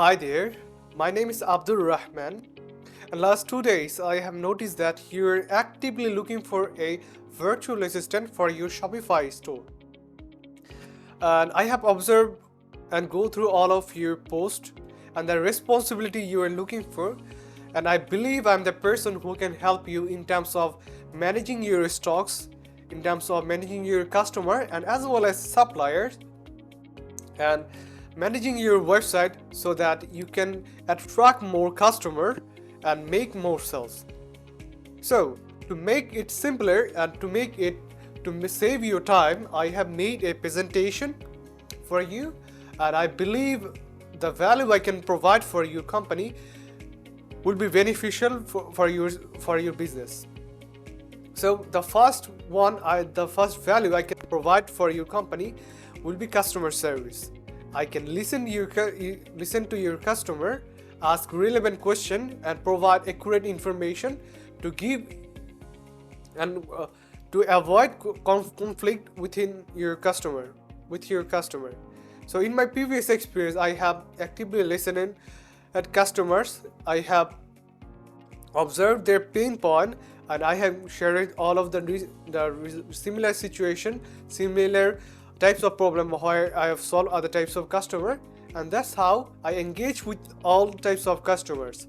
Hi there, my name is Abdul Rahman, and last 2 days I have noticed that you're actively looking for a virtual assistant for your Shopify store. And I have observed and go through all of your posts and the responsibility you are looking for, and I believe I'm the person who can help you in terms of managing your stocks, in terms of managing your customer and as well as suppliers, and managing your website so that you can attract more customer and make more sales. So to make it simpler and to save your time, I have made a presentation for you, and I believe the value I can provide for your company will be beneficial for your business. So the first value I can provide for your company will be customer service. I can listen to your customer, ask relevant question, and provide accurate information to give and to avoid conflict with your customer. So in my previous experience, I have actively listened at customers. I have observed their pain point, and I have shared all of the similar situation, similar types of problem where I have solved other types of customer, and that's how I engage with all types of customers.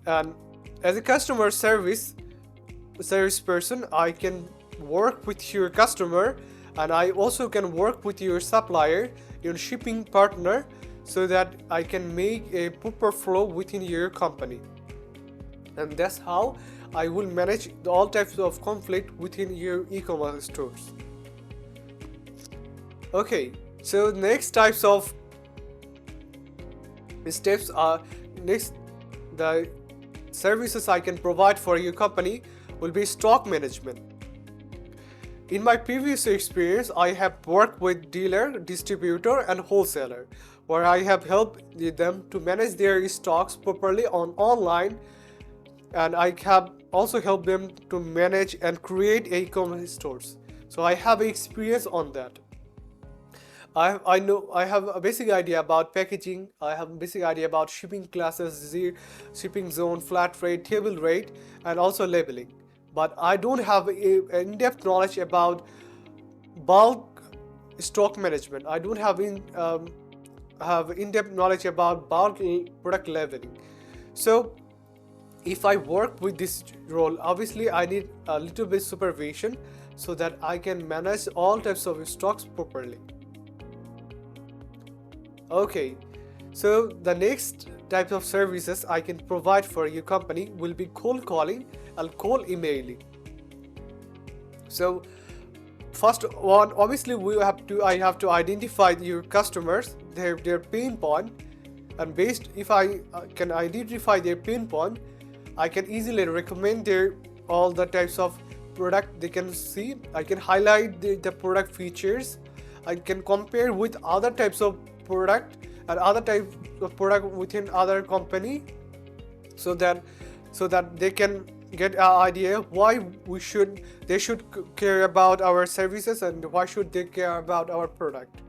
And as a customer service person, I can work with your customer, and I also can work with your supplier, your shipping partner, so that I can make a proper flow within your company. And that's how I will manage all types of conflict within your e-commerce stores. Okay, so next types of steps are the services I can provide for your company will be stock management. In my previous experience, I have worked with dealer, distributor, and wholesaler, where I have helped them to manage their stocks properly online, and I have also helped them to manage and create e-commerce stores. So I have experience on that. I have a basic idea about packaging. I have a basic idea about shipping classes, shipping zone, flat rate, table rate, and also labeling. But I don't have in-depth knowledge about bulk stock management. I don't have in-depth knowledge about bulk product labeling. So if I work with this role, obviously I need a little bit supervision so that I can manage all types of stocks properly. Okay, so the next type of services I can provide for your company will be cold calling and cold emailing. So first one, obviously I have to identify your customers, their pain point, and if I can identify their pain point, I can easily recommend all the types of product they can see. I can highlight the product features. I can compare with other types of product and other types of product within other company, so that they can get an idea why they should care about our services and why should they care about our product.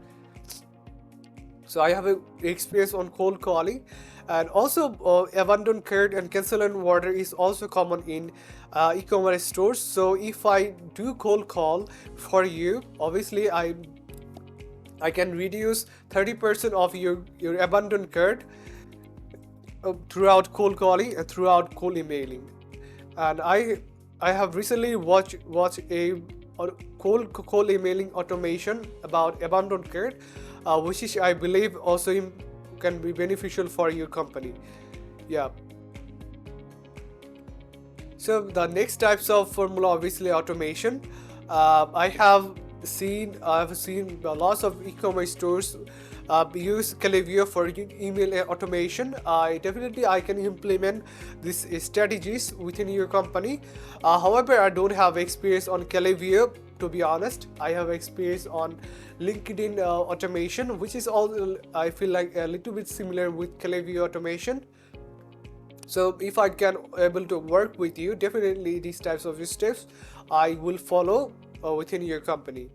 So I have experience on cold calling, and also abandoned cart and cancel and order is also common in e-commerce stores. So if I do cold call for you, obviously I can reduce 30% of your abandoned cart throughout cold calling and throughout cold emailing. And I have recently watched a cold emailing automation about abandoned cart, which is, I believe, also can be beneficial for your company. Yeah. So the next types of formula, obviously automation. I have seen lots of e-commerce stores use Klaviyo for email automation. I can implement these strategies within your company. However, I don't have experience on Klaviyo, to be honest. I have experience on LinkedIn automation, which is all I feel like a little bit similar with Klaviyo automation. So if I can able to work with you, definitely these types of steps I will follow within your company.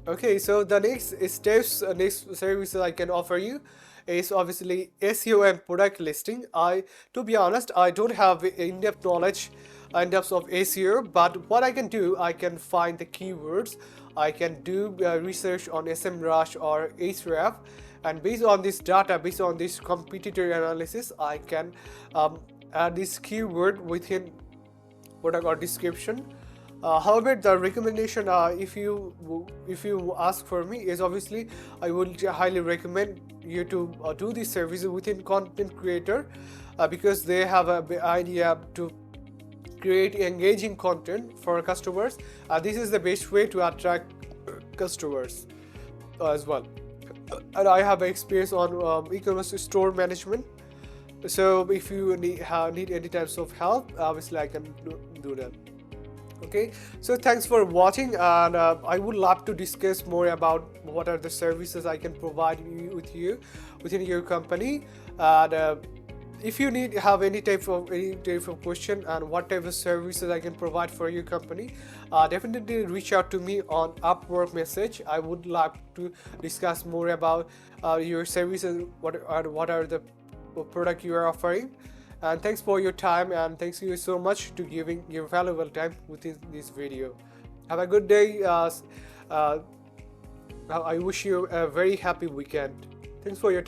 Okay, so the next steps, next services I can offer you is obviously SEO and product listing. To be honest, I don't have in-depth knowledge in terms of SEO, but what I can do, I can find the keywords. I can do research on SEMrush or Ahrefs, and based on this data, based on this competitor analysis, I can add this keyword within product or description. However, the recommendation, if you ask for me, is obviously I would highly recommend you to do these services within content creator, because they have a idea to create engaging content for customers. This is the best way to attract customers as well. And I have experience on e-commerce store management. So if you need any types of help, obviously I can do that. Okay, so thanks for watching, and I would love to discuss more about what are the services I can provide you within your company. And if you have any type of question and what type of services I can provide for your company, definitely reach out to me on Upwork message. I would love to discuss more about your services, what are the product you are offering. And thanks for your time, and thanks you so much to giving your valuable time within this video. Have a good day. I wish you a very happy weekend. Thanks for your time.